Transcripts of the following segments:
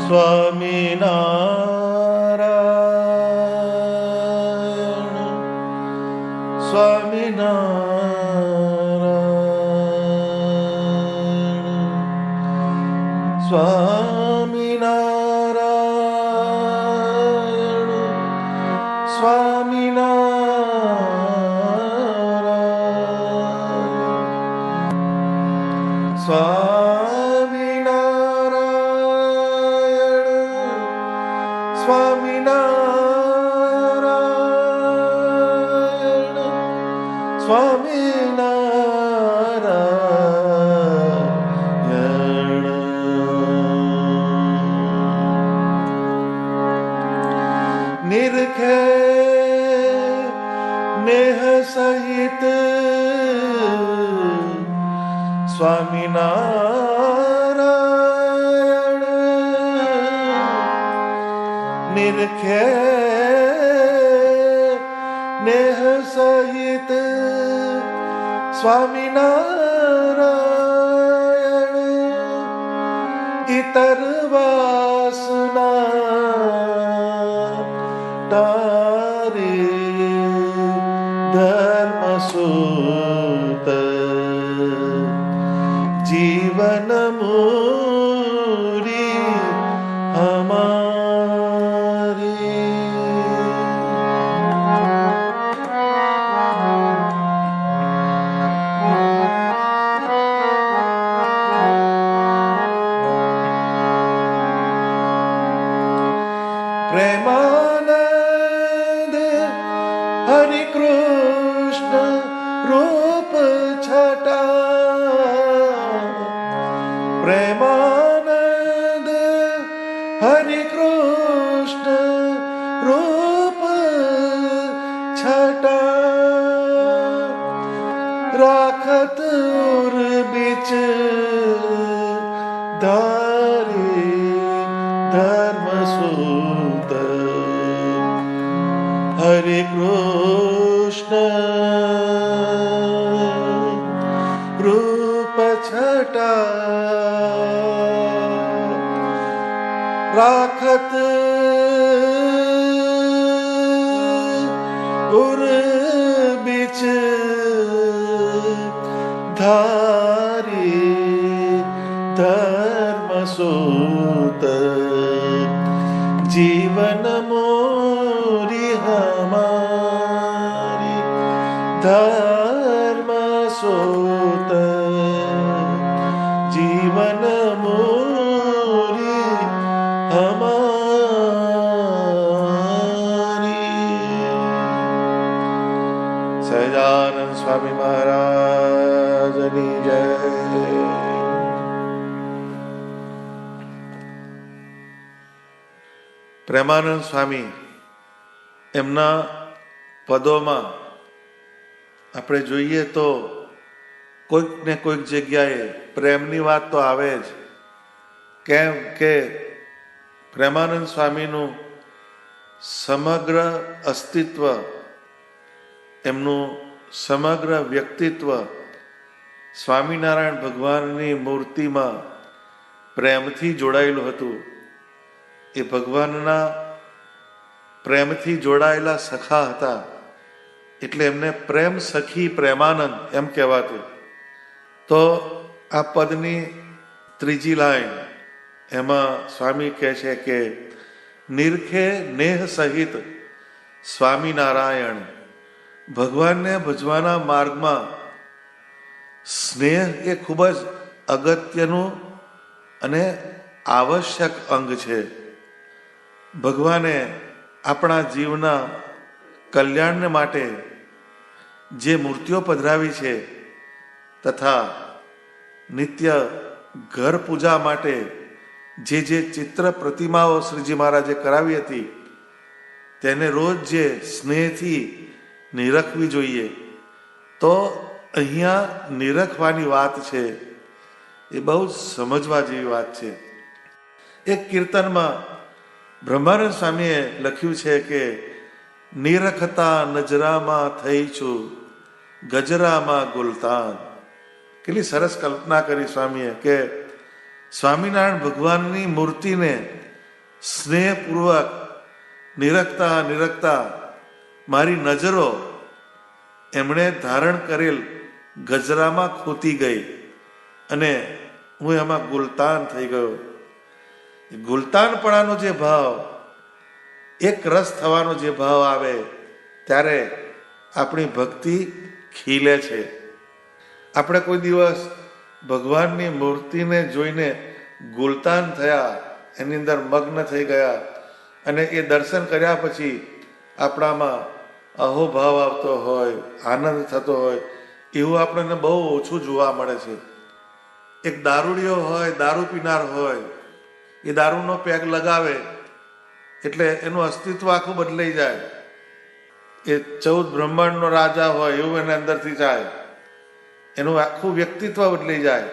સ્વામિનારાયણ સ્વામિનારાયણ સ્વામિનારાયણ સ્વામિનારાયણ સ્વામિનારાયણ સ્વામિનારાયણ નિરખે નેહ સહિત સ્વામિનારાયણ નિરખે નેહ સહિત સ્વામિનારાયણ ઇતર વાસના તારે ધર્મ સૂત જીવન મૂરી હમારી પ્રેમાનંદ હરિ કૃષ્ણ રૂપ છટા પ્રેમાનંદ હરિ કૃષ્ણ રૂપ છટા રાખત ઉર બીચ ધારી ધર્મ સૂત હરે કૃષ્ણ રૂપ છટા રાખત ઉર બીચ ધારી ધર્મ સૂત જીવન મોરી હમારી ધર્મ સૂત જીવન મોરી હમારી સહજાનંદ સ્વામી મહારાજની જય. પ્રેમાનંદ સ્વામી એમના પદોમાં આપણે જોઈએ તો કોઈક ને કોઈક જગ્યાએ પ્રેમની વાત તો આવે જ. કેમ કે પ્રેમાનંદ સ્વામીનું સમગ્ર અસ્તિત્વ, એમનું સમગ્ર વ્યક્તિત્વ સ્વામિનારાયણ ભગવાનની મૂર્તિમાં પ્રેમથી જોડાયેલું હતું. એ ભગવાનના પ્રેમથી જોડાયેલા સખા હતા, એટલે એમને પ્રેમ સખી પ્રેમાનંદ એમ કહેવાતું. તો આ પદની ત્રીજી લાઈન એમાં સ્વામી કહે છે કે નિરખે નેહ સહિત સ્વામિનારાયણ. ભગવાનને ભજવાના માર્ગમાં સ્નેહ એ ખૂબ જ અગત્યનું અને આવશ્યક અંગ છે. ભગવાને આપણા જીવના કલ્યાણને માટે જે મૂર્તિઓ પધરાવી છે તથા નિત્ય ઘર પૂજા માટે જે ચિત્ર પ્રતિમાઓ શ્રીજી મહારાજે કરાવી હતી તેને રોજ જે સ્નેહથી નિરખવી જોઈએ. તો અહીંયા નિરખવાની વાત છે એ બહુ જ સમજવા જેવી વાત છે. એક કીર્તનમાં બ્રહ્માનંદ સ્વામીએ લખ્યું છે કે નિરખતા નજરામાં થઈ છું ગજરામાં ગુલતાન. કેટલી સરસ કલ્પના કરી સ્વામીએ કે સ્વામિનારાયણ ભગવાનની મૂર્તિને સ્નેહપૂર્વક નિરખતા નિરખતા મારી નજરો એમણે ધારણ કરેલ ગજરામાં ખૂતી ગઈ અને હું એમાં ગુલતાન થઈ ગયો. ગુલતાનપણાનો જે ભાવ, એક રસ થવાનો જે ભાવ આવે ત્યારે આપણી ભક્તિ ખીલે છે. આપણે કોઈ દિવસ ભગવાનની મૂર્તિને જોઈને ગુલતાન થયા, એની અંદર મગ્ન થઈ ગયા અને એ દર્શન કર્યા પછી આપણામાં અહોભાવ આવતો હોય, આનંદ થતો હોય, એવું આપણને બહુ ઓછું જોવા મળે છે. એક દારૂડિયો હોય, દારૂ પીનાર હોય, એ દારૂનો પેગ લગાવે એટલે એનું અસ્તિત્વ આખું બદલાઈ જાય. એ 14 બ્રહ્માંડનો રાજા હોય એવું એને અંદરથી જાય, એનું આખું વ્યક્તિત્વ બદલાઈ જાય.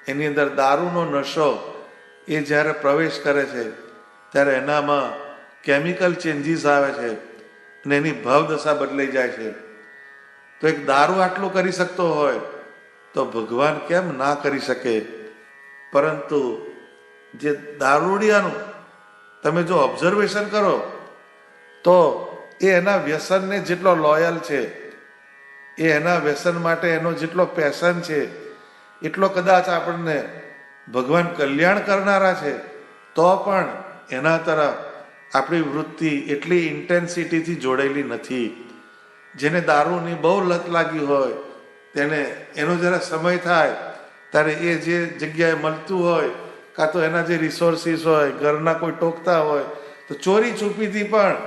એની અંદર દારૂનો નશો એ જ્યારે પ્રવેશ કરે છે ત્યારે એનામાં કેમિકલ ચેન્જીસ આવે છે અને એની ભાવદશા બદલાઈ જાય છે. તો એક દારૂ આટલું કરી શકતો હોય તો ભગવાન કેમ ના કરી શકે? પરંતુ જે દારૂડિયાનું તમે જો ઓબ્ઝર્વેશન કરો તો એ એના વ્યસનને જેટલો લોયલ છે, એ એના વ્યસન માટે એનો જેટલો પેશન છે, એટલો કદાચ આપણને ભગવાન કલ્યાણ કરનારા છે તો પણ એના તરફ આપણી વૃત્તિ એટલી ઇન્ટેન્સિટીથી જોડાયેલી નથી. જેને દારૂની બહુ લત લાગી હોય તેને એનો જરા સમય થાય ત્યારે એ જે જગ્યાએ મળતું હોય, કાં તો એના જે રિસોર્સિસ હોય, ઘરના કોઈ ટોકતા હોય તો ચોરી છુપીથી પણ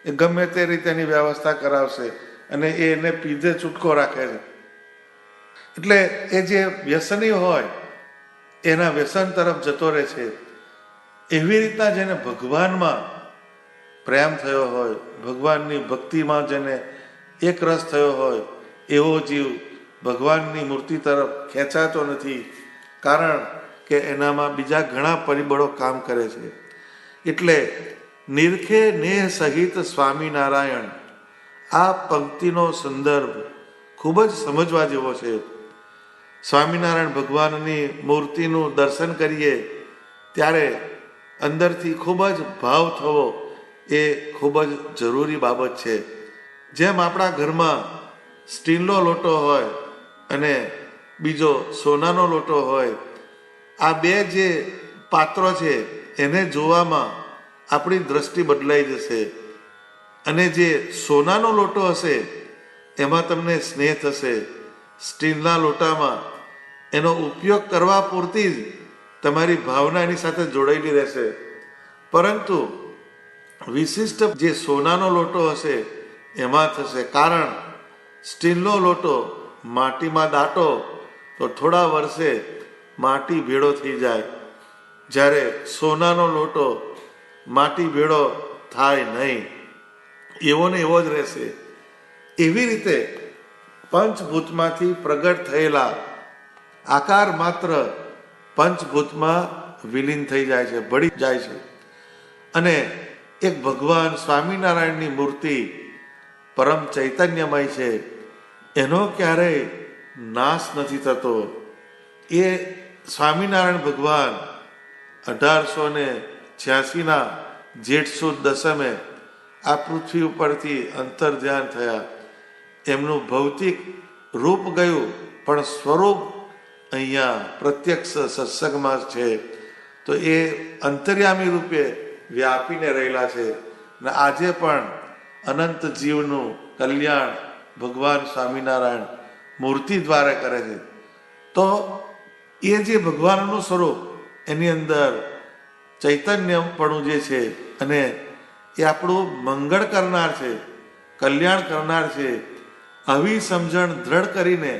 એ ગમે તે રીતે એની વ્યવસ્થા કરાવશે અને એ એને પીધે છૂટકો રાખે છે. એટલે એ જે વ્યસની હોય એના વ્યસન તરફ જતો રહે છે. એવી રીતના જેને ભગવાનમાં પ્રેમ થયો હોય, ભગવાનની ભક્તિમાં જેને એક રસ થયો હોય, એવો જીવ ભગવાનની મૂર્તિ તરફ ખેંચાતો નથી, કારણ કે એનામાં બીજા ઘણા પરિબળો કામ કરે છે. એટલે નિરખે નેહ સહિત સ્વામિનારાયણ, આ પંક્તિનો સંદર્ભ ખૂબ જ સમજવા જેવો છે. સ્વામિનારાયણ ભગવાનની મૂર્તિનું દર્શન કરીએ ત્યારે અંદરથી ખૂબ જ ભાવ થવો એ ખૂબ જ જરૂરી બાબત છે. જેમ આપણા ઘરમાં સ્ટીલનો લોટો હોય અને બીજો સોનાનો લોટો હોય, આ બે જે પાત્રો છે એને જોવામાં આપણી દ્રષ્ટિ બદલાઈ જશે અને જે સોનાનો લોટો હશે એમાં તમને સ્નેહ થશે. સ્ટીલના લોટામાં એનો ઉપયોગ કરવા પૂરતી જ તમારી ભાવના એની સાથે જોડાયેલી રહેશે. પરંતુ વિશિષ્ટ જે સોનાનો લોટો હશે એમાં થશે, કારણ સ્ટીલનો લોટો માટીમાં દાટો તો થોડા વર્ષે માટી ભેળો થઈ જાય, જ્યારે સોનાનો લોટો માટી ભેળો થાય નહીં, એવો ને એવો જ રહેશે. એવી રીતે પંચભૂતમાંથી પ્રગટ થયેલા આકાર માત્ર પંચભૂતમાં વિલીન થઈ જાય છે, ભળી જાય છે. અને એક ભગવાન સ્વામિનારાયણની મૂર્તિ પરમ ચૈતન્યમય છે, એનો ક્યારેય નાશ નથી થતો. એ સ્વામિનારાયણ ભગવાન 1886ના જેઠ સુદ દસમે આ પૃથ્વી ઉપરથી અંતર ધ્યાન થયા. એમનું ભૌતિક રૂપ ગયું પણ સ્વરૂપ અહીંયા પ્રત્યક્ષ સત્સંગમાં છે. તો એ અંતર્યામી રૂપે વ્યાપીને રહેલા છે અને આજે પણ અનંત જીવનું કલ્યાણ ભગવાન સ્વામિનારાયણ મૂર્તિ દ્વારા કરે છે. તો એ જે ભગવાનનું સ્વરૂપ એની અંદર ચૈતન્યપણું જે છે અને એ આપણું મંગળ કરનાર છે, કલ્યાણ કરનાર છે. આવી સમજણ દ્રઢ કરીને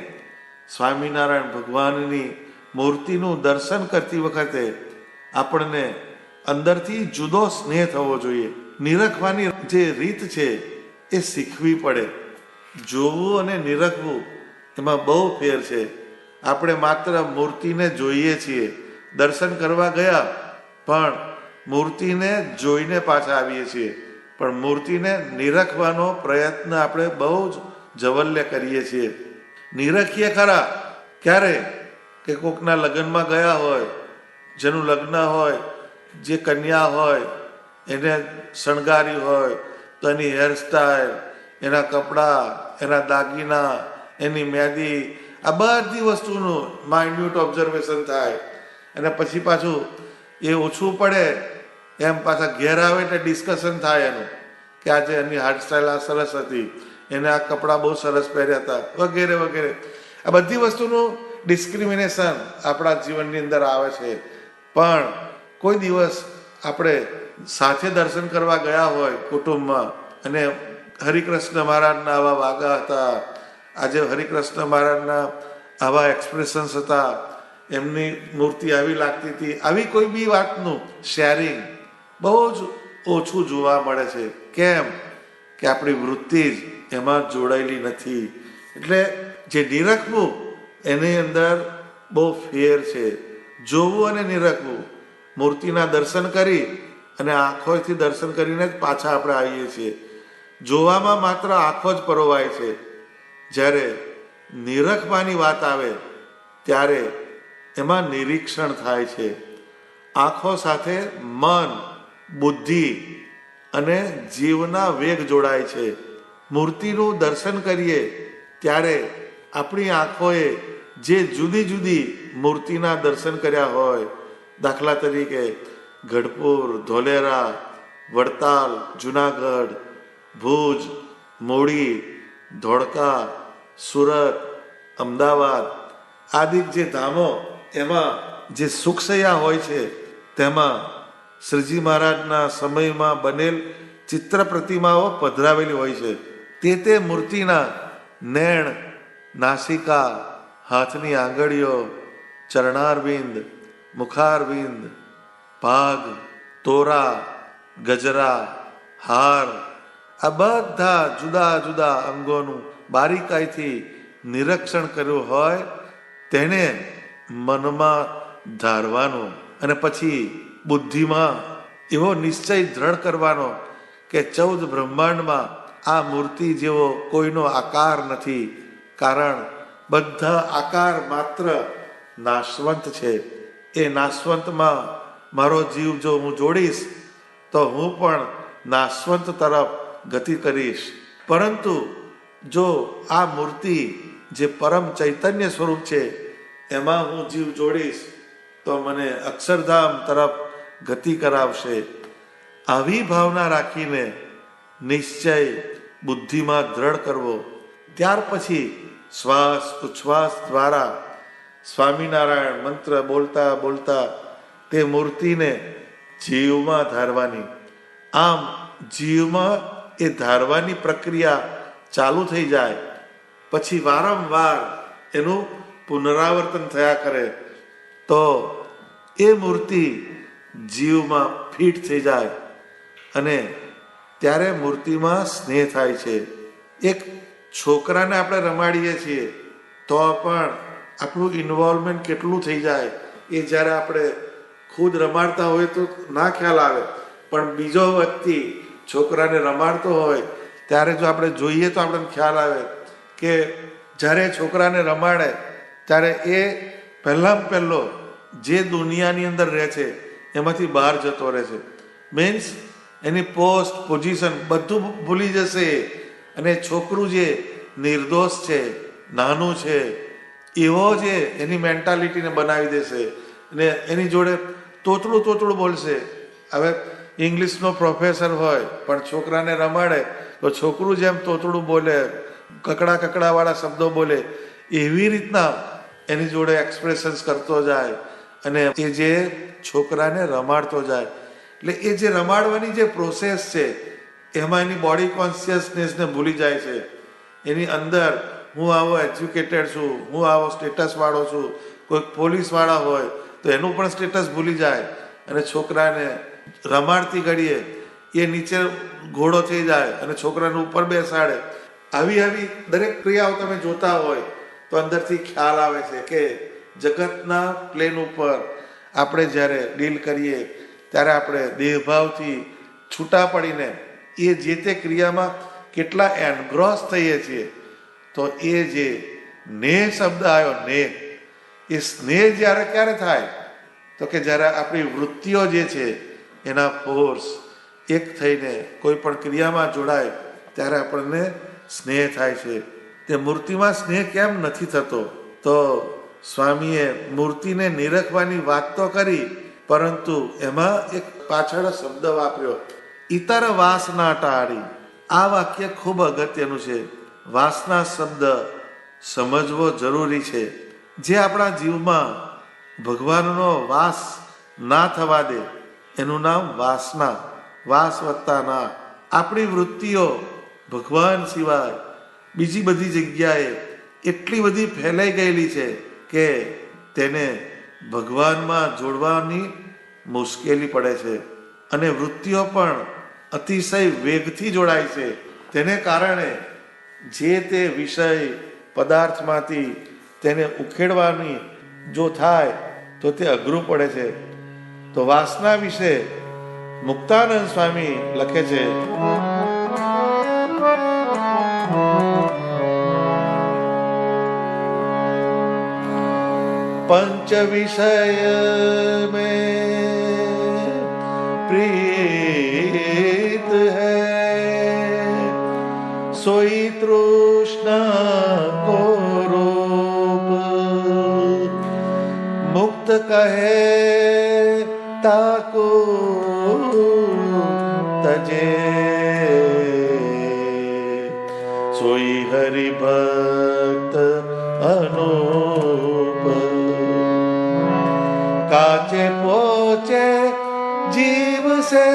સ્વામિનારાયણ ભગવાનની મૂર્તિનું દર્શન કરતી વખતે આપણને અંદરથી જુદો સ્નેહ થવો જોઈએ. નિરખવાની જે રીત છે એ શીખવી પડે. જોવું અને નિરખવું એમાં બહુ ફેર છે. આપણે માત્ર મૂર્તિને જોઈએ છીએ, દર્શન કરવા ગયા પણ મૂર્તિને જોઈને પાછા આવીએ છીએ, પણ મૂર્તિને નિરખવાનો પ્રયત્ન આપણે બહુ જ જવલ્ય કરીએ છીએ. નિરખીએ ખરા ક્યારે કે કોકના લગ્નમાં ગયા હોય, જેનું લગ્ન હોય, જે કન્યા હોય એને શણગાર્યું હોય તો એની હેરસ્ટાઈલ, એના કપડાં, એના દાગીના, એની મહેંદી, આ બધી વસ્તુનું માઇન્યુટ ઓબ્ઝર્વેશન થાય. અને પછી પાછું એ ઓછું પડે એમ પાછા ઘેર આવે એટલે ડિસ્કશન થાય એનું કે આજે એની હેરસ્ટાઈલ આ સરસ હતી, એને આ કપડાં બહુ સરસ પહેર્યા હતા, વગેરે વગેરે. આ બધી વસ્તુનું ડિસ્ક્રિમિનેશન આપણા જીવનની અંદર આવે છે. પણ કોઈ દિવસ આપણે સાથે દર્શન કરવા ગયા હોય કુટુંબમાં અને હરિકૃષ્ણ મહારાજના આવા વાગા હતા, આજે હરિકૃષ્ણ મહારાજના આવા એક્સપ્રેશન્સ હતા, એમની મૂર્તિ આવી લાગતી હતી, આવી કોઈ બી વાતનું શેરિંગ બહુ જ ઓછું જોવા મળે છે. કેમ કે આપણી વૃત્તિ જ એમાં જોડાયેલી નથી. એટલે જે નિરખવું એની અંદર બહુ ફેર છે. જોવું અને નિરખવું, મૂર્તિના દર્શન કરી અને આંખોથી દર્શન કરીને જ પાછા આપણે આવીએ છીએ. જોવામાં માત્ર આંખો જ પરોવાય છે. જ્યારે નિરખવાની વાત આવે ત્યારે એમાં નિરીક્ષણ થાય છે. આંખો સાથે મન, બુદ્ધિ અને જીવના વેગ જોડાય છે. મૂર્તિનું દર્શન કરીએ ત્યારે આપણી આંખોએ જે જુદી જુદી મૂર્તિના દર્શન કર્યા હોય, દાખલા તરીકે ગઢપુર, ધોલેરા, વડતાલ, જુનાગઢ, ભુજ, મોડી, ધોળકા, સુરત, અમદાવાદ આદિ જે ધામો, એમાં જે સુખસયા હોય છે તેમાં શ્રીજી મહારાજના સમયમાં બનેલ ચિત્ર પ્રતિમાઓ પધરાવેલી હોય છે. તે મૂર્તિના નેણ, નાસિકા, હાથની આંગળીઓ, ચરણારવિંદ, મુખારવિંદ, ભાગ, તોરા, ગજરા, હાર, આ બધા જુદા જુદા અંગોનું બારીકાઈથી નિરીક્ષણ કર્યું હોય તેને મનમાં ધારવાનું અને પછી બુદ્ધિમાં એવો નિશ્ચય દ્રઢ કરવાનો કે 14 બ્રહ્માંડમાં આ મૂર્તિ જેવો કોઈનો આકાર નથી. કારણ બધા આકાર માત્ર નાશવંત છે. એ નાશવંતમાં મારો જીવ જો હું જોડીશ તો હું પણ નાશવંત તરફ ગતિ કરીશ. પરંતુ જો આ મૂર્તિ જે પરમ ચૈતન્ય સ્વરૂપ છે એમાં હું જીવ જોડીશ તો મને અક્ષરધામ તરફ ગતિ કરાવશે. આવી ભાવના રાખીને નિશ્ચય બુદ્ધિમાં દ્રઢ કરવો. ત્યાર પછી શ્વાસ ઉચ્છ્વાસ દ્વારા સ્વામિનારાયણ મંત્ર બોલતા બોલતા તે મૂર્તિને જીવમાં ધારવાની. આમ જીવમાં એ ધારવાની પ્રક્રિયા ચાલુ થઈ જાય પછી વારંવાર એનું પુનરાવર્તન થયા કરે તો એ મૂર્તિ જીવમાં ફિટ થઈ જાય અને ત્યારે મૂર્તિમાં સ્નેહ થાય છે. એક છોકરાને આપણે રમાડીએ છીએ તો પણ આપણું ઇન્વોલ્વમેન્ટ કેટલું થઈ જાય એ જ્યારે આપણે ખુદ રમાડતા હોય તો ના ખ્યાલ આવે, પણ બીજો વ્યક્તિ છોકરાને રમાડતો હોય ત્યારે જો આપણે જોઈએ તો આપણને ખ્યાલ આવે કે જ્યારે છોકરાને રમાડે ત્યારે એ પહેલો જે દુનિયાની અંદર રહે છે એમાંથી બહાર જતો રહે છે. મીન્સ એની પોસ્ટ પોઝિશન બધું ભૂલી જશે અને છોકરું જે નિર્દોષ છે, નાનું છે, એવો જે એની મેન્ટાલિટીને બનાવી દેશે અને એની જોડે તોતડું બોલશે. હવે ઇંગ્લિશનો પ્રોફેસર હોય પણ છોકરાને રમાડે તો છોકરું જેમ તોતડું બોલે, કકડાવાળા શબ્દો બોલે, એવી રીતના એની જોડે એક્સપ્રેશન્સ કરતો જાય અને એ જે છોકરાને રમાડતો જાય. એટલે એ જે રમાડવાની જે પ્રોસેસ છે એમાં એની બોડી કોન્શિયસનેસને ભૂલી જાય છે. એની અંદર હું આવો એજ્યુકેટેડ છું, હું આવો સ્ટેટસવાળો છું. કોઈક પોલીસવાળા હોય તો એનું પણ સ્ટેટસ ભૂલી જાય અને છોકરાને રમાડતી ઘડીએ એ નીચે ઘોડો થઈ જાય અને છોકરાને ઉપર બેસાડે. આવી દરેક ક્રિયાઓ તમે જોતા હોય તો અંદરથી ખ્યાલ આવે છે કે જગતના પ્લેન ઉપર આપણે જ્યારે ડીલ કરીએ ત્યારે આપણે દેહભાવથી છૂટા પડીને એ જે તે ક્રિયામાં કેટલા એનગ્રોસ થઈએ છીએ. તો એ જે નેહ શબ્દ આવ્યો, નેહ, એ સ્નેહ જ્યારે ક્યારે થાય તો કે જ્યારે આપણી વૃત્તિઓ જે છે એના ફોર્સ, એક થઈને કોઈ પણ ક્રિયામાં જોડાય ત્યારે આપણને સ્નેહ થાય છે. તે મૂર્તિમાં સ્નેહ કેમ નથી થતો? તો સ્વામીએ મૂર્તિને નિરખવાની વાત તો કરી, પરંતુ એમાં એક પાછળ શબ્દ વાપર્યો, ઇતર વાસના ટાળી. આ વાક્ય ખૂબ અગત્યનું છે. વાસના શબ્દ સમજવો જરૂરી છે. જે આપણા જીવમાં ભગવાનનો વાસ ના થવા દે એનું નામ વાસના. વાસ વત્તા ના. આપણી વૃત્તિઓ ભગવાન સિવાય બીજી બધી જગ્યાએ એટલી બધી ફેલાઈ ગયેલી છે કે તેને ભગવાનમાં જોડવાની મુશ્કેલી પડે છે. અને વૃત્તિઓ પણ અતિશય વેગથી જોડાય છે. તેને કારણે જે તે વિષય પદાર્થમાંથી તેને ઉખેડવાની જો થાય તો તે અઘરું પડે છે. તો વાસના વિશે મુક્તાનંદ સ્વામી લખે છે, पंच विषय में प्रीत है, सोई तृष्णा को रूप, मुक्त कहे ताको तजे, सोई हरि भक्त अनूप, काचे पोचे जीव से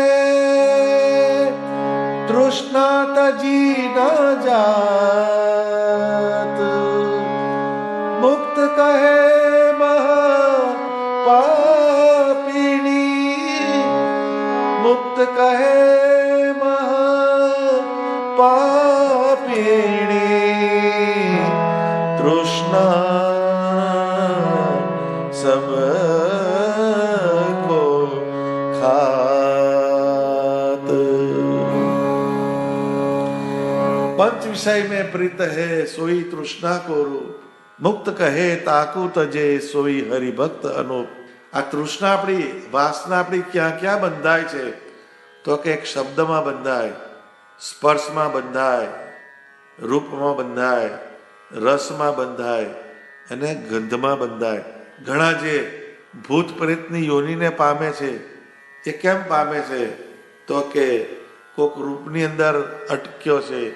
तृष्णा तजी न जात, मुक्त कहे महापापिणी, मुक्त कहे महापापिणी, तृष्णा सब को खात. पंच विषय में प्रीत है सोई तृष्णा को रूप, मुक्त કહે તાકુ તજે સોઈ હરિભક્ત અનુપ. આ તૃષ્ણા આપણી વાસના આપણી ક્યાં ક્યાં બંધાય છે? તો કે એક શબ્દમાં બંધાય, સ્પર્શમાં બંધાય, રૂપમાં બંધાય, રસમાં બંધાય અને ગંધમાં બંધાય. ઘણા જે ભૂત પ્રેતની યોનિને પામે છે એ કેમ પામે છે? તો કે કોક રૂપની અંદર અટક્યો છે,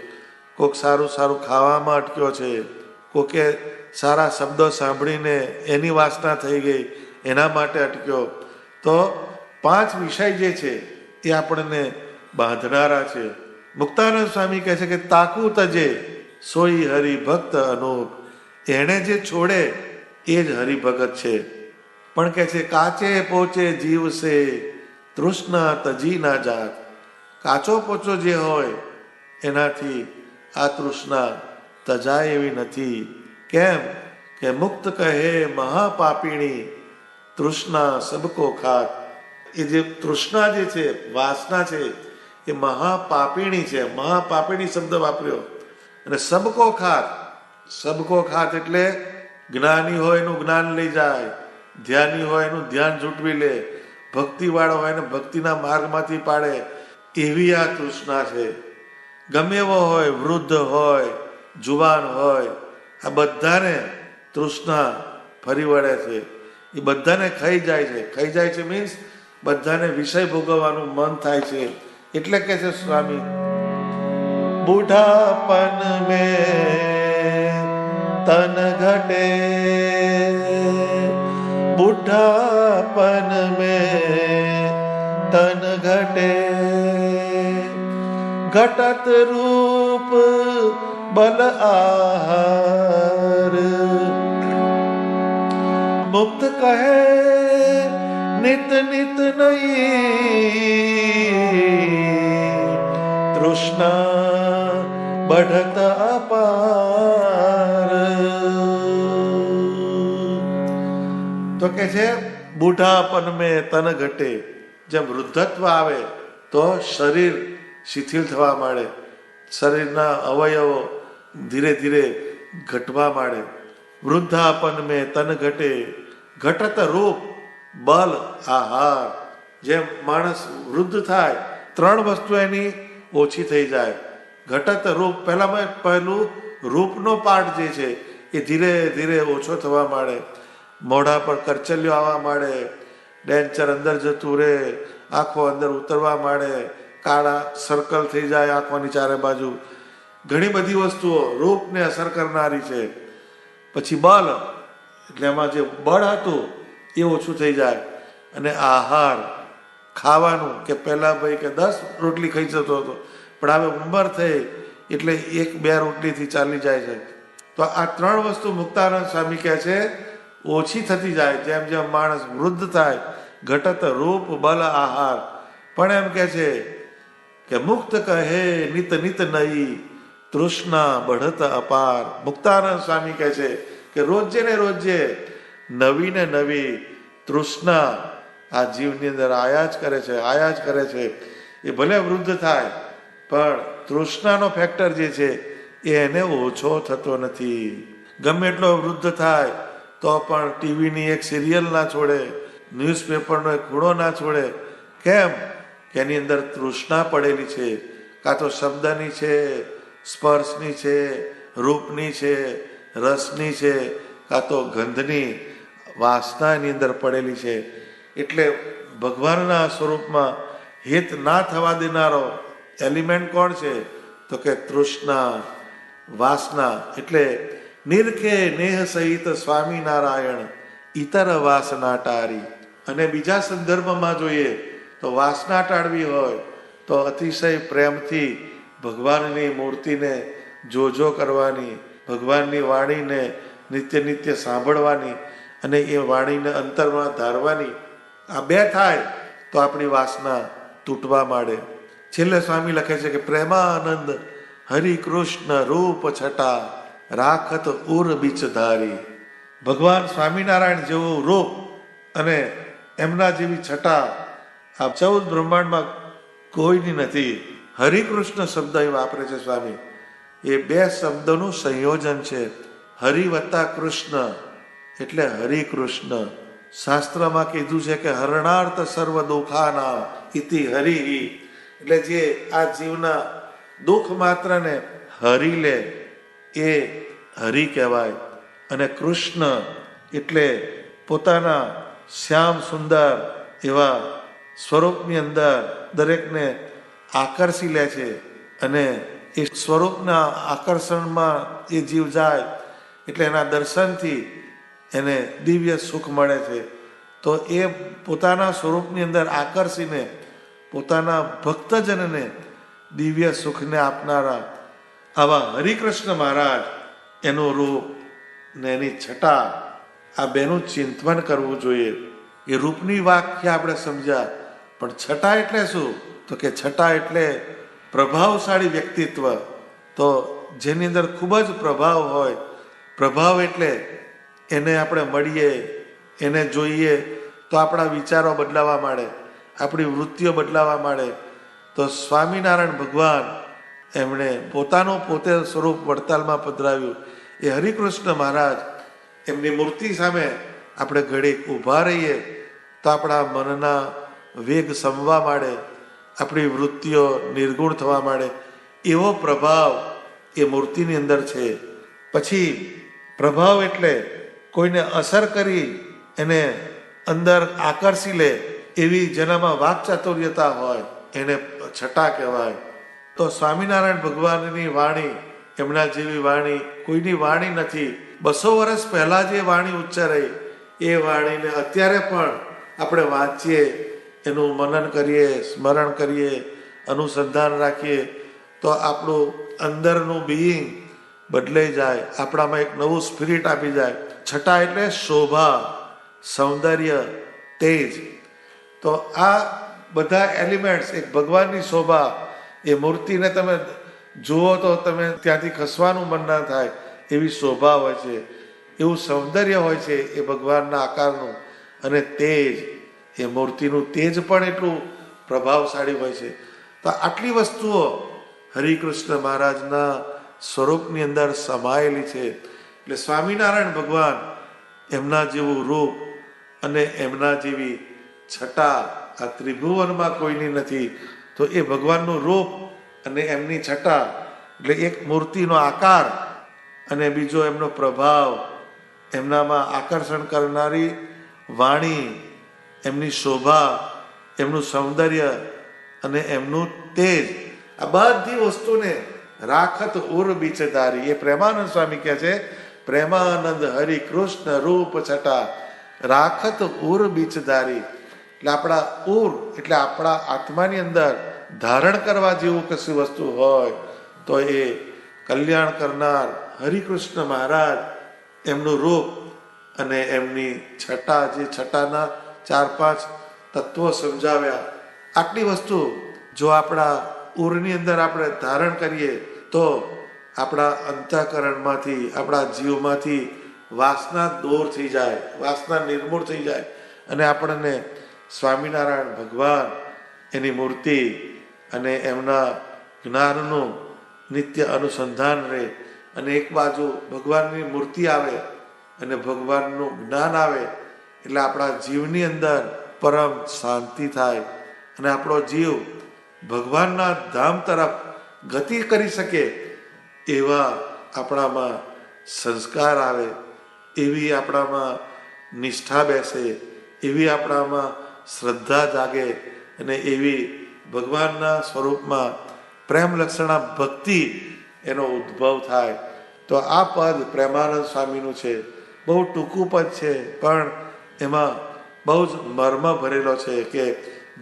કોક સારું સારું ખાવામાં અટક્યો છે, કોકે સારા શબ્દો સાંભળીને એની વાસના થઈ ગઈ એના માટે અટક્યો. તો પાંચ વિષય જે છે એ આપણને બાંધનારા છે. મુક્તાનંદ સ્વામી કહે છે કે તાકુ તજે સોઈ હરિભક્ત અનુપ. એણે જે છોડે એ જ હરિભગત છે. પણ કહે છે કાચે પોચે જીવ સે તૃષ્ણા તજી ના જાત. કાચો પોચો જે હોય એનાથી આ તૃષ્ણા તજાય એવી નથી. કેમ કે મુક્ત કહે મહાપાપિણી, તૃષ્ણા સબકો ખાત. એ જે તૃષ્ણા જે છે, વાસના છે, એ મહાપાપિણી છે. મહાપાપિણી શબ્દ વાપર્યો. અને સબકો ખાત, સબકો ખાત એટલે જ્ઞાની હોય એનું જ્ઞાન લઈ જાય, ધ્યાની હોય એનું ધ્યાન ઝૂંટવી લે, ભક્તિ વાળો હોય એને ભક્તિના માર્ગમાંથી પાડે, એવી આ તૃષ્ણા છે. ગમે એવો હોય, વૃદ્ધ હોય, જુવાન હોય, આ બધાને તૃષ્ણા ફરી વળે છે. એ બધાને ખાઈ જાય છે. ખાઈ જાય છે મીન્સ બધાને વિષય ભોગવવાનું મન થાય છે. એટલે કે છે સ્વામી, બુઢાપન મેં તન ઘટે, બુઢાપન મેં તન ઘટે, ઘટત રૂપ बल आहार, मुक्त कहे नित नित नहीं, तृष्णा बढ़त अपार. તો કે છે બુઢાપન મેં તન ઘટે. જેમ વૃદ્ધત્વ આવે તો શરીર શિથિલ થવા માંડે, શરીરના અવયવો ધીરે ધીરે ઘટવા માંડે. વૃદ્ધાપન મેં તન ઘટે, ઘટત રૂપ બલ આહાર. જેમ માણસ વૃદ્ધ થાય ત્રણ વસ્તુ એની ઓછી થઈ જાય. ઘટત રૂપ, પહેલું રૂપનો પાઠ જે છે એ ધીરે ધીરે ઓછો થવા માંડે, મોઢા પર કરચલીઓ આવવા માંડે, ડેન્ચર અંદર જતું રહે, આંખો અંદર ઉતરવા માંડે, કાળા સર્કલ થઈ જાય આંખોની ચારે બાજુ. ઘણી બધી વસ્તુઓ રૂપને અસર કરનારી છે. પછી બળ, એટલે એમાં જે બળ હતું એ ઓછું થઈ જાય. અને આહાર, ખાવાનું, કે પહેલાં ભાઈ કે 10 રોટલી ખાઈ જતો હતો, પણ હવે ઉંમર થઈ એટલે 1-2 રોટલીથી ચાલી જાય છે. તો આ ત્રણ વસ્તુ મુક્તાનંદ સ્વામી કહે છે ઓછી થતી જાય જેમ જેમ માણસ વૃદ્ધ થાય. ઘટત રૂપ બલ આહાર. પણ એમ કહે છે કે મુક્ત કહે નિત નિત નઈ, તૃષ્ણા બઢત અપાર. મુક્તાનંદ સ્વામી કહે છે કે રોજે ને રોજે નવી ને નવી તૃષ્ણા આ જીવની અંદર આયા જ કરે છે. એ ભલે વૃદ્ધ થાય પણ તૃષ્ણાનો ફેક્ટર જે છે એ એને ઓછો થતો નથી. ગમે એટલો વૃદ્ધ થાય તો પણ ટીવીની એક સિરિયલ ના છોડે, ન્યૂઝપેપરનો એક ખૂણો ના છોડે. કેમ? કે એની અંદર તૃષ્ણા પડેલી છે. કાં તો શબ્દની છે, સ્પર્શની છે, રૂપની છે, રસની છે, કાં તો ગંધની વાસના એની અંદર પડેલી છે. એટલે ભગવાનના સ્વરૂપમાં હિત ના થવા દેનારો એલિમેન્ટ કોણ છે? તો કે તૃષ્ણા, વાસના. એટલે નિરખે નેહ સહિત સ્વામિનારાયણ ઇતર વાસના ટારી. અને બીજા સંદર્ભમાં જોઈએ તો વાસના ટાળવી હોય તો અતિશય પ્રેમથી ભગવાનની મૂર્તિને જોજો કરવાની, ભગવાનની વાણીને નિત્ય નિત્ય સાંભળવાની અને એ વાણીને અંતરમાં ધારવાની. આ બે થાય તો આપણી વાસના તૂટવા માંડે. છેલ્લે સ્વામી લખે છે કે પ્રેમાનંદ હરિ કૃષ્ણ રૂપ છટા, રાખત ઉર બીચ ધારી. ભગવાન સ્વામિનારાયણ જેવું રૂપ અને એમના જેવી છટા આ 14 બ્રહ્માંડમાં કોઈની નથી. હરિકૃષ્ણ શબ્દ એ વાપરે છે સ્વામી. એ બે શબ્દોનું સંયોજન છે. હરિ વત્તા કૃષ્ણ એટલે હરિકૃષ્ણ. શાસ્ત્રમાં કીધું છે કે હરણાર્થ સર્વ દુઃખાના ઇતિ હરિ. એટલે જે આ જીવના દુઃખ માત્રને હરી લે એ હરિ કહેવાય. અને કૃષ્ણ એટલે પોતાના શ્યામ સુંદર એવા સ્વરૂપની અંદર દરેકને આકર્ષી લે છે અને એ સ્વરૂપના આકર્ષણમાં એ જીવ જાય એટલે એના દર્શનથી એને દિવ્ય સુખ મળે છે. તો એ પોતાના સ્વરૂપની અંદર આકર્ષીને પોતાના ભક્તજનને દિવ્ય સુખને આપનારા આવા હરિકૃષ્ણ મહારાજ, એનું રૂપ ને એની છટા, આ બેનું ચિંતન કરવું જોઈએ. એ રૂપની વાક્ય આપણે સમજ્યા, પણ છટા એટલે શું? તો કે છટા એટલે પ્રભાવશાળી વ્યક્તિત્વ. તો જેની અંદર ખૂબ જ પ્રભાવ હોય. પ્રભાવ એટલે એને આપણે મળીએ, એને જોઈએ તો આપણા વિચારો બદલાવા માંડે, આપણી વૃત્તિઓ બદલાવા માંડે. તો સ્વામિનારાયણ ભગવાન એમણે પોતાનું પોતે સ્વરૂપ વડતાલમાં પધરાવ્યું. એ હરિકૃષ્ણ મહારાજ, એમની મૂર્તિ સામે આપણે ઘડીક ઊભા રહીએ તો આપણા મનના વેગ સમવા માંડે, આપણી વૃત્તિઓ નિર્ગુણ થવા માંડે. એવો પ્રભાવ એ મૂર્તિની અંદર છે. પછી પ્રભાવ એટલે કોઈને અસર કરી એને અંદર આકર્ષી લે એવી જેનામાં વાકચાતુર્યતા હોય એને છટા કહેવાય. તો સ્વામિનારાયણ ભગવાનની વાણી, એમના જેવી વાણી કોઈની વાણી નથી. 200 વર્ષ પહેલા જે વાણી ઉચ્ચારાઈ એ વાણીને અત્યારે પણ આપણે વાંચીએ, એનું મનન કરીએ, સ્મરણ કરીએ, અનુસંધાન રાખીએ તો આપણું અંદરનું બિઈંગ બદલાઈ જાય, આપણામાં એક નવું સ્પિરિટ આપી જાય. છટા એટલે શોભા, સૌંદર્ય, તેજ. તો આ બધા એલિમેન્ટ્સ, એક ભગવાનની શોભા, એ મૂર્તિને તમે જુઓ તો તમે ત્યાંથી ખસવાનું મન ના થાય એવી શોભા હોય છે, એવું સૌંદર્ય હોય છે એ ભગવાનના આકારનું. અને તેજ, એ મૂર્તિનું તેજ પણ એટલું પ્રભાવશાળી હોય છે. તો આટલી વસ્તુઓ હરિકૃષ્ણ મહારાજના સ્વરૂપની અંદર સમાયેલી છે. એટલે સ્વામિનારાયણ ભગવાન, એમના જેવું રૂપ અને એમના જેવી છટા આ ત્રિભુવનમાં કોઈની નથી. તો એ ભગવાનનું રૂપ અને એમની છટા, એટલે એક મૂર્તિનો આકાર અને બીજો એમનો પ્રભાવ, એમનામાં આકર્ષણ કરનારી વાણી, એમની શોભા, એમનું સૌંદર્ય અને એમનું તેજ, આ બધી વસ્તુને રાખત ઉર બીચધારી. એ પ્રેમાનંદ સ્વામી કહે છે, પ્રેમાનંદ હરિ કૃષ્ણ રૂપ છટા રાખત ઉર બીચધારી. એટલે આપણા ઉર એટલે આપણા આત્માની અંદર ધારણ કરવા જેવું કશી વસ્તુ હોય તો એ કલ્યાણ કરનાર હરિકૃષ્ણ મહારાજ, એમનું રૂપ અને એમની છટા, જે છટાના 4-5 તત્વો સમજાવ્યા. આટલી વસ્તુ જો આપણા ઉરની અંદર આપણે ધારણ કરીએ તો આપણા અંતઃકરણમાંથી, આપણા જીવમાંથી વાસના દૂર થઈ જાય, વાસના નિર્મૂળ થઈ જાય અને આપણને સ્વામિનારાયણ ભગવાન, એની મૂર્તિ અને એમના જ્ઞાનનું નિત્ય અનુસંધાન રહે. અને એક બાજુ ભગવાનની મૂર્તિ આવે અને ભગવાનનું જ્ઞાન આવે એટલે આપણા જીવની અંદર પરમ શાંતિ થાય અને આપણો જીવ ભગવાનના ધામ તરફ ગતિ કરી શકે એવા આપણામાં સંસ્કાર આવે, એવી આપણામાં નિષ્ઠા બેસે, એવી આપણામાં શ્રદ્ધા જાગે અને એવી ભગવાનના સ્વરૂપમાં પ્રેમ લક્ષણા ભક્તિ એનો ઉદ્ભવ થાય. તો આ પદ પ્રેમાનંદ સ્વામીનું છે. બહુ ટૂંકું પદ છે પણ એમાં બહુ જ મર્મ ભરેલો છે કે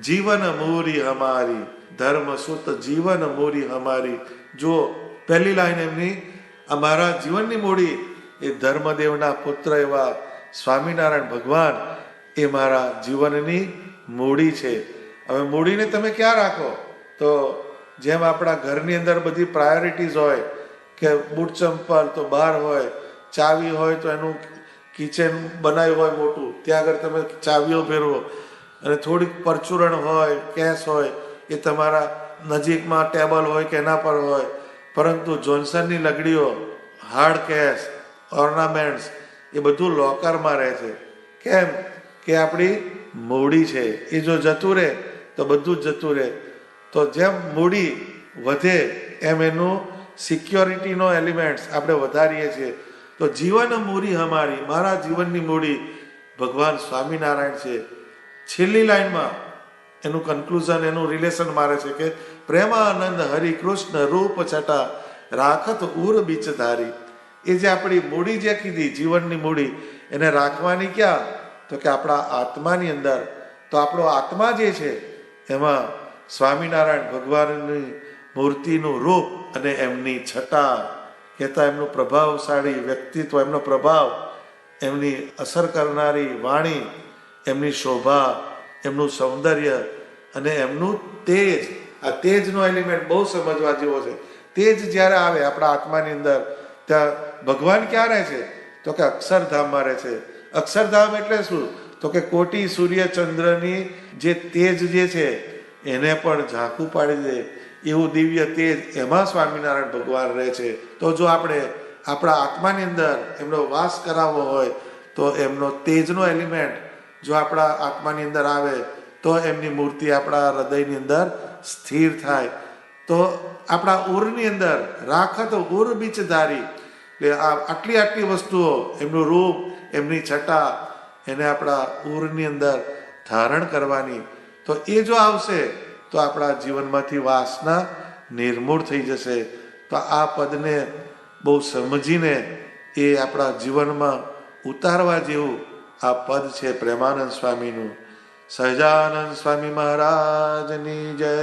જીવન મૂરી હમારી ધર્મ સુત જીવન મૂરી હમારી. જો પહેલી લાઈન એમની, અમારા જીવનની મૂડી એ ધર્મદેવના પુત્ર એવા સ્વામિનારાયણ ભગવાન એ મારા જીવનની મૂડી છે. હવે મૂડીને તમે ક્યાં રાખો? તો જેમ આપણા ઘરની અંદર બધી પ્રાયોરિટીઝ હોય કે બૂટ ચંપલ તો બહાર હોય, ચાવી હોય તો એનું કિચન બનાવ્યું હોય મોટું, ત્યાં આગળ તમે ચાવીઓ ફેરવો, અને થોડીક પરચુરણ હોય, કેશ હોય એ તમારા નજીકમાં ટેબલ હોય કે એના પર હોય. પરંતુ જોન્સનની લગડીઓ, હાર્ડ કેશ, ઓર્નામેન્ટ્સ એ બધું લોકરમાં રહે છે. કેમ કે આપણી મૂડી છે, એ જો જતું રહે તો બધું જ જતું રહે. તો જેમ મૂડી વધે એમ એનું સિક્યોરિટીનો એલિમેન્ટ્સ આપણે વધારીએ છીએ. તો જીવન મૂડી અમારી, મારા જીવનની મૂડી ભગવાન સ્વામિનારાયણ છે. છેલ્લી લાઈનમાં એનું કન્ક્લુઝન, એનું રિલેશન મારે છે કે પ્રેમાનંદ હરિ કૃષ્ણ રૂપ છટા રાખત ઉર બીચધારી. એ જે આપણી મૂડી જે કીધી, જીવનની મૂડી, એને રાખવાની ક્યાં? તો કે આપણા આત્માની અંદર. તો આપણો આત્મા જે છે એમાં સ્વામિનારાયણ ભગવાનની મૂર્તિનું રૂપ અને એમની છટા, કહેતા એમનું પ્રભાવશાળી વ્યક્તિત્વ, એમનો પ્રભાવ, એમની અસર કરનારી વાણી, એમની શોભા, એમનું સૌંદર્ય અને એમનું તેજ. આ તેજનો એલિમેન્ટ બહુ સમજવા જેવો છે. તેજ જ્યારે આવે આપણા આત્માની અંદર, ત્યાં ભગવાન ક્યાં રહે છે? તો કે અક્ષરધામમાં રહે છે. અક્ષરધામ એટલે શું? તો કે કોટી સૂર્ય ચંદ્રની જે તેજ જે છે એને પણ ઝાંખું પાડી દે એવું દિવ્ય તેજ, એમાં સ્વામિનારાયણ ભગવાન રહે છે. તો જો આપણે આપણા આત્માની અંદર એમનો વાસ કરાવવો હોય તો એમનો તેજનો એલિમેન્ટ જો આપણા આત્માની અંદર આવે તો એમની મૂર્તિ આપણા હૃદયની અંદર સ્થિર થાય. તો આપણા ઉરની અંદર રાખત ઉર બીચધારી, એટલે આટલી વસ્તુઓ, એમનું રૂપ, એમની છટા, એને આપણા ઉરની અંદર ધારણ કરવાની. તો એ જો આવશે તો આપણા જીવનમાંથી વાસના નિર્મૂળ થઈ જશે. તો આ પદને બહુ સમજીને એ આપણા જીવનમાં ઉતારવા જેવું આ પદ છે પ્રેમાનંદ સ્વામીનું. સહજાનંદ સ્વામી મહારાજની જય.